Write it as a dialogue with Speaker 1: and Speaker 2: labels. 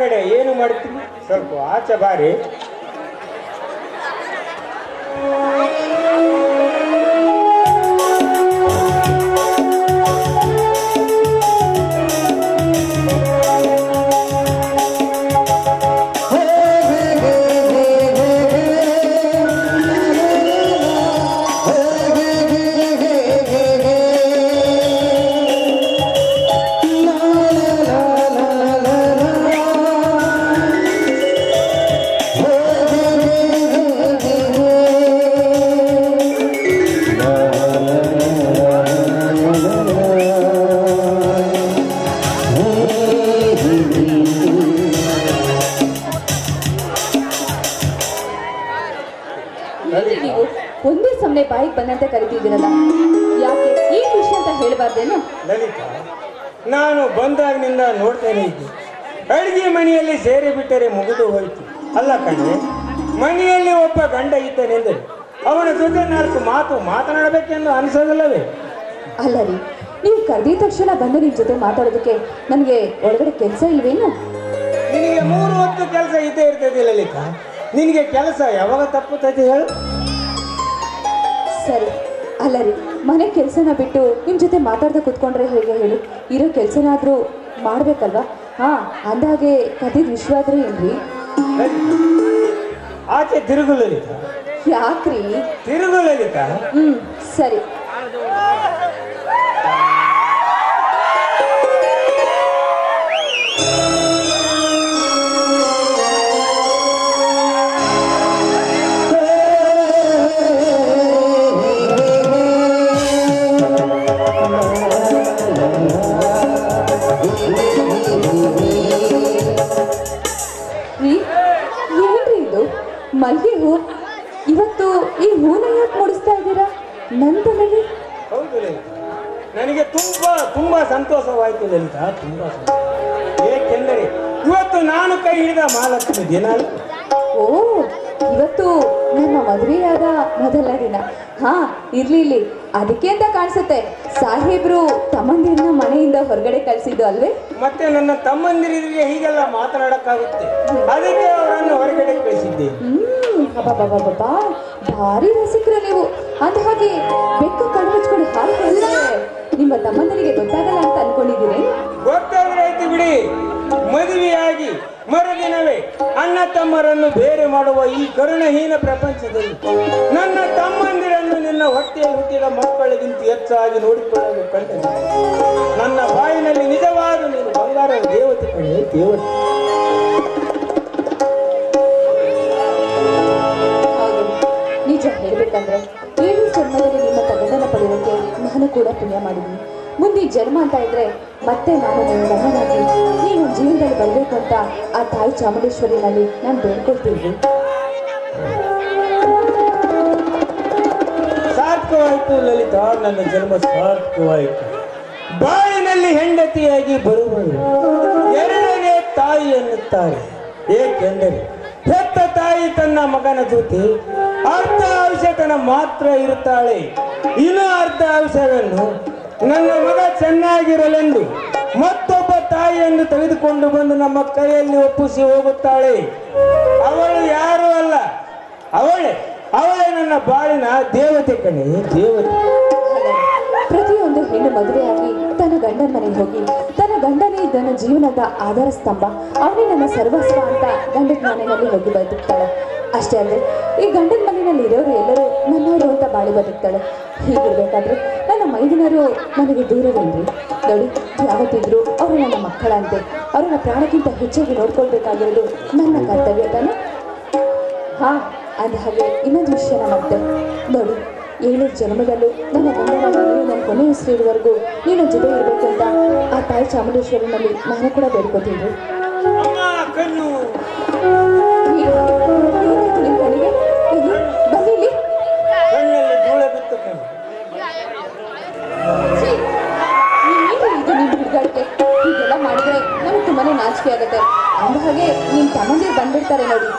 Speaker 1: ಒಳಗಡೆ ಏನು ಮಾಡ್ತೀನಿ? ಸ್ವಲ್ಪ ಆಚೆ ಬಾರಿ.
Speaker 2: ಒಂದೇ ಸಮನೆ ಬಾಯಿಗೆ ಬಂದಂತೆ ಕರಿತಿದ್ದೀರಲ್ಲ, ಯಾಕೆ ಈ ವಿಷಯ ಅಂತ ಹೇಳಬಾರ್ದೇನು?
Speaker 1: ಲಲಿತಾ, ನಾನು ಬಂದಾಗಿನಿಂದ ನೋಡ್ತೇನೆ ಇದ್ದೆ. ಅಡುಗೆ ಮನೆಯಲ್ಲಿ ಸೇರಿ ಬಿಟ್ಟರೆ ಮುಗಿದು ಹೋಯಿತು. ಅಲ್ಲ ಕಣ್ಣೆ, ಮನೆಯಲ್ಲಿ ಒಬ್ಬ ಗಂಡ ಇದ್ದಾನೆಂದರೆ ಅವನ ಜೊತೆ 4 ಮಾತು ಮಾತನಾಡಬೇಕೆಂದು ಅನಿಸೋದಿಲ್ಲವೇ?
Speaker 2: ಅಲ್ಲ ರೀ, ನೀವು ಕರೆದಿದ ತಕ್ಷಣ ಬಂದು ನಿಮ್ಮ ಜೊತೆ ಮಾತಾಡೋದಕ್ಕೆ ನನಗೆ ಒಳಗಡೆ ಕೆಲಸ ಇಲ್ವೇನು?
Speaker 1: ನಿನಗೆ 3 ಹೊತ್ತು ಕೆಲಸ ಇದ್ದೇ ಇರ್ತದೆ ಲಲಿತಾ. ನಿನಗೆ ಕೆಲಸ ಯಾವಾಗ ತಪ್ಪುತ್ತದೆ ಹೇಳು?
Speaker 2: ಸರಿ, ಅಲ್ಲ ರೀ, ಮನೆ ಕೆಲಸನ ಬಿಟ್ಟು ನಿಮ್ಮ ಜೊತೆ ಮಾತಾಡ್ದೆ ಕೂತ್ಕೊಂಡ್ರೆ ಹೇಗೆ ಹೇಳಿ? ಇರೋ ಕೆಲಸನಾದರೂ ಮಾಡ್ಬೇಕಲ್ವಾ? ಹಾಂ, ಅಂದಾಗೆ ಕದಿದ ವಿಶ್ವ ಆದ್ರೆ ಏನ್ರಿ?
Speaker 1: ಆಚೆ ತಿರುಗು ಲಲಿತಾ.
Speaker 2: ಯಾಕ್ರಿ?
Speaker 1: ತಿರುಗು ಲಲಿತಾ.
Speaker 2: ಸರಿ. ಏನ್ರಿ ಇದು ಮಲ್ಗೆ ಹೂ? ಇವತ್ತು ಈ ಹೂನ ಯಾಕೆ ಮುಡಿಸ್ತಾ ಇದ್ದೀರಾ ನನ್ನ ತಲೆಗೆ?
Speaker 1: ಹೌದು ಲಲಿತಾ, ನನಗೆ ತುಂಬಾ ಸಂತೋಷವಾಯಿತು ಲಲಿತಾ, ತುಂಬಾ ಸಂತೋಷ. ಏಕೆಂದರೆ ಇವತ್ತು ನಾನು ಕೈ ಹಿಡಿದ ಮಹಾಲಕ್ಷ್ಮಿ ದಿನ.
Speaker 2: ಓ, ಇವತ್ತು ನಿಮ್ಮ ಮದುವೆಯಾದ ಮೊದಲ ದಿನ. ಹಾ, ಇರ್ಲಿ, ಅದಕ್ಕೆ ಅಂತ ಕಾಣಿಸುತ್ತೆ ಸಾಹೇಬ್ರು ತಮ್ಮಂದಿರನ್ನ ಮನೆಯಿಂದ ಹೊರಗಡೆ ಕಳಿಸಿದ್ದು ಅಲ್ವೇ?
Speaker 1: ಮತ್ತೆ ನನ್ನ ತಮ್ಮಂದಿರಿಗೆ ಹೀಗೆಲ್ಲ ಮಾತನಾಡಕ್ಕಾಗುತ್ತೆ, ಅದಕ್ಕೆ ಅವರನ್ನು ಹೊರಗಡೆ ಕಳಿಸಿದ್ದೆ.
Speaker 2: ಬಾಬಾ, ಭಾರಿ ರಸಿಕರು ನೀವು. ಅಂದ ಹಾಗೆ ಬೆಕ್ಕು ಕಣ್ಣು ಮುಚ್ಕೊಂಡು ಹಾಲು ಕೊಡಿದ್ರೆ ನಿಮ್ಮ ತಮ್ಮಂದರಿಗೆ ಗೊತ್ತಾಗಲ್ಲ ಅಂತ ಅನ್ಕೊಂಡಿದ್ದೀರಿ?
Speaker 1: ಗೊತ್ತಾದ್ರೆ ಆಯ್ತು ಬಿಡಿ. ಮದುವೆಯಾಗಿ ಮರುದಿನವೇ ಅಣ್ಣ ತಮ್ಮರನ್ನು ಬೇರೆ ಮಾಡುವ ಈ ಕರುಣಹೀನ ಪ್ರಪಂಚದಲ್ಲಿ ನನ್ನ ತಮ್ಮಂದಿರನ್ನು ನಿನ್ನ ಹೊಟ್ಟೆಯಲ್ಲಿ ಹುಟ್ಟಿದ ಮಕ್ಕಳಿಗಿಂತ ಹೆಚ್ಚಾಗಿ ನೋಡಿಕೊಳ್ಳಲು ಕಂಡ ನನ್ನ ಬಾಯಿನಲ್ಲಿ ನಿಜವಾದ ನೀನು ಬಂಗಾರದ ದೇವತೆ ಕಣೆ, ದೇವತೆ.
Speaker 2: ನಿಜ ಹೇಳ್ಬೇಕಂದ್ರೆ 7 ಜನ್ಮದಲ್ಲಿ ನಿಮ್ಮ ತಗಡನ ಪಡೆಯೋಕೆ ನಾನು ಕೂಡ ಪುಣ್ಯ ಮಾಡಿದ್ದೀನಿ. ಮುಂದೆ ಜನ್ಮ ಅಂತ ಇದ್ರೆ ಮತ್ತೆ ನಾನು ನನ್ನ ಗಂಡನಾಗಿ ನೀನು ಜೀವನದಲ್ಲಿ ಬರಬೇಕು ಅಂತ ಆ ತಾಯಿ ಚಾಮುಂಡೇಶ್ವರಿನಲ್ಲಿ ನಾನು ಬೇಡ್ಕೊಳ್ತೀನಿ.
Speaker 1: ಸಾರ್ಥಕವಾಯಿತು ಲಲಿತಾ, ನನ್ನ ಜನ್ಮ ಸಾರ್ಥಕವಾಯಿತು. ಬಾಳಿನಲ್ಲಿ ಹೆಂಡತಿಯಾಗಿ ಬರುವಳು 2ನೇ ತಾಯಿ ಎನ್ನುತ್ತಾರೆ. ಏಕೆಂದರೆ ಹೆತ್ತ ತಾಯಿ ತನ್ನ ಮಗನ ಜೊತೆ ಅರ್ಧ ಔಷಧನ ಮಾತ್ರ ಇರುತ್ತಾಳೆ. ಇನ್ನು ಅರ್ಧ ಔಷಧವನ್ನು ನನ್ನ ಮಗ ಚೆನ್ನಾಗಿರಲೆಂದು ಮತ್ತೊಬ್ಬ ತಾಯಿಯನ್ನು ತೆಗೆದುಕೊಂಡು ಬಂದು ನಮ್ಮ ಕೈಯಲ್ಲಿ ಒಪ್ಪಿಸಿ ಹೋಗುತ್ತಾಳೆ. ಅವಳು ಯಾರೂ ಅಲ್ಲ, ಅವಳೇ ನನ್ನ ಬಾಳಿನ ದೇವತೆ ಕಣೆ, ದೇವತೆ.
Speaker 2: ಪ್ರತಿಯೊಂದು ಹೆಣ್ಣು ಮದುವೆಯಾಗಿ ತನ್ನ ಗಂಡನ ಮನೆಗೆ ಹೋಗಿ ತನ್ನ ಗಂಡನೇ ನನ್ನ ಜೀವನದ ಆಧಾರ ಸ್ತಂಭ, ಅವನೇ ನನ್ನ ಸರ್ವಸ್ವ ಅಂತ ಗಂಡನ ಮನೆಯಲ್ಲಿ ಹೋಗಿ ಬದುಕ್ತಾಳೆ. ಅಷ್ಟೇ ಅಲ್ಲದೆ ಈ ಗಂಡನ ಮನೆಯಲ್ಲಿ ಇರೋರು ಎಲ್ಲರೂ ನನ್ನವರು ಅಂತ ಬಾಳಿ ಬದುಕ್ತಾಳೆ. ಹೀಗಿರ್ಬೇಕಾದ್ರೆ ನನ್ನ ಮೈದಿನರು ನನಗೆ ದೂರವೇನ್ರಿ? ನೋಡಿ, ಯಾವತ್ತಿದ್ರು ಅವರು ನನ್ನ ಮಕ್ಕಳಂತೆ. ಅವ್ರನ್ನ ಪ್ರಾಣಕ್ಕಿಂತ ಹೆಚ್ಚಾಗಿ ನೋಡ್ಕೊಳ್ಬೇಕಾಗಿರೋದು ನನ್ನ ಕರ್ತವ್ಯ ತಾನೆ. ಹಾ, ಅಂದ ಹಾಗೆ ಇನ್ನೊಂದು ವಿಷಯನ ಮತ್ತೆ ನೋಡಿ, 7 ಜನ್ಮದಲ್ಲೂ ನನ್ನ ಗಂಡನಾಗಿ ನೀನು ನನ್ನ ಕೊನೆ ಹೆಸರಿರುವವರೆಗೂ ನೀನು ಜೊತೆ ಇರಬೇಕು ಅಂತ ಆ ತಾಯಿ ಚಾಮುಂಡೇಶ್ವರಿನಲ್ಲಿ ನಾನು ಕೂಡ ಬೇಡ್ಕೊತೀನಿ. ಏನಾಯ್ತು ನಿಮ್ಮ ಕಣ್ಣಿಗೆ? ಬನ್ನಿ ಇಲ್ಲಿ. ಇದು ನಿಮ್ಮ ಹುಡುಗಾಡಿಕೆ. ಹೀಗೆಲ್ಲ ಮಾಡಿದ್ರೆ ನಮ್ಗೆ ತುಂಬಾನೇ ನಾಚಿಕೆ ಆಗುತ್ತೆ. ಅಂದ ಹಾಗೆ ನಿಮ್ಮ ತಮ್ಮಂದಿರು ಬಂದ್ಬಿಡ್ತಾರೆ ನೋಡಿ.